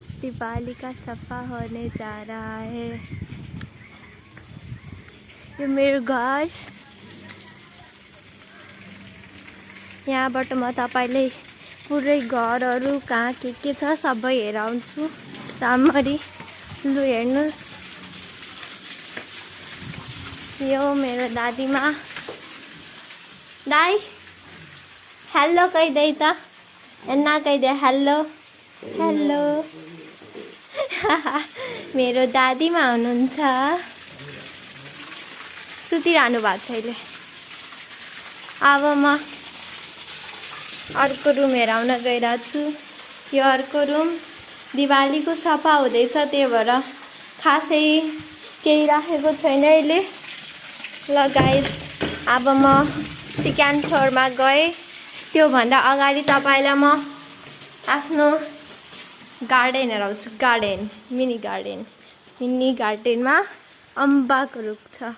दिवाली का सफा होने जा रहा है। यो मेरो घर। यहाँबाट म तपाईलाई पुरै घरहरू कहाँ के छ सबै हेराउँछु राम्ररी। लु हेर्नुस्, यो मेरो दादीमा। दाई हेलो कहिदे त, एन्ना कहिदे हेलो हेलो। मेरो दादीमा हुनुहुन्छ, सुतिरहनु भएको छ अहिले। अब म अर्को रुम हेराउन गइरहेको छु। यो अर्को रुम दिवालीको सफा हुँदैछ, त्यही भएर खासै केही राखेको छैन अहिले। ल गाइज, अब म सेकेन्ड फ्लोरमा गएँ। त्योभन्दा अगाडि तपाईलाई म आफ्नो गार्डन हेराउँछु। Garden, mini garden. मिनी गार्डनमा अम्बाको रुख छ।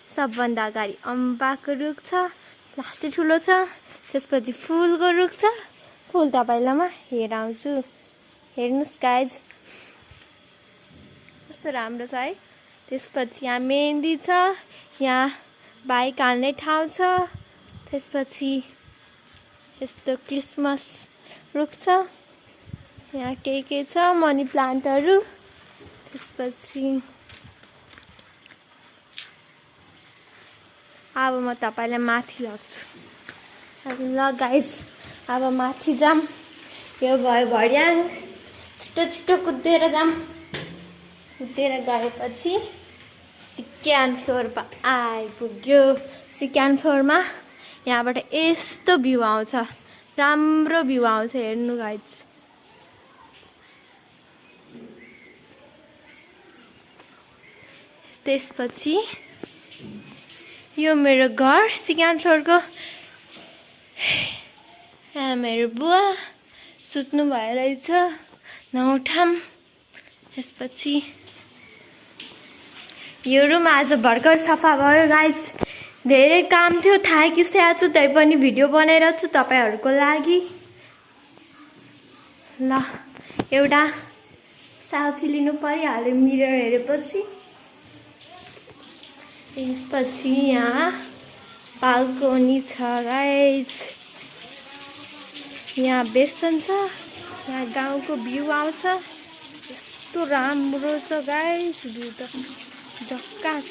सबभन्दा अगाडि अम्बाको रुख छ, लास्टै ठुलो छ। त्यसपछि फुलको रुख छ। फुल तपाईलाई म हेराउँछु, हेर्नुस् गाइज कस्तो राम्रो छ है। त्यसपछि यहाँ मेहन्दी छ, यहाँ बाइक हाल्ने ठाउँ छ। त्यसपछि यस्तो क्रिसमस रुख छ, यहाँ के छ, मनी प्लान्टहरू। त्यसपछि अब म तपाईलाई माथि लग्छु। ल गाइस, अब माथि जाम। यो भयो भर्याङ, छिटो छिटो कुदेर जाम। कुदेर गएपछि सेकेन्ड फ्लोरमा आइपुग्यो। सेकेन्ड फ्लोरमा यहाँबाट यस्तो भ्यू आउँछ, राम्रो भ्यू आउँछ। हेर्नु गाइस, त्यसपछि यो मेरो घर सेकेन्ड फ्लोरको। यहाँ मेरो बुवा सुत्नु भइरहेछ नौठाम। त्यसपछि यो रुम आज भर्खर सफा भयो गाइस। धेरै काम थियो, थाकिसकेको छु, तै पनि भिडियो बनाइरहेको छु तपाईहरुको लागि। ल एउटा सेल्फी लिनु परिहाल्यो मिरर हेरेपछि। त्यसपछि यहाँ बाल्कनी छ गाइस। यहाँ बेसन छ, यहाँ गाउँको भ्यू आउँछ। यस्तो राम्रो छ गाइस, भ्यू त झक्कास।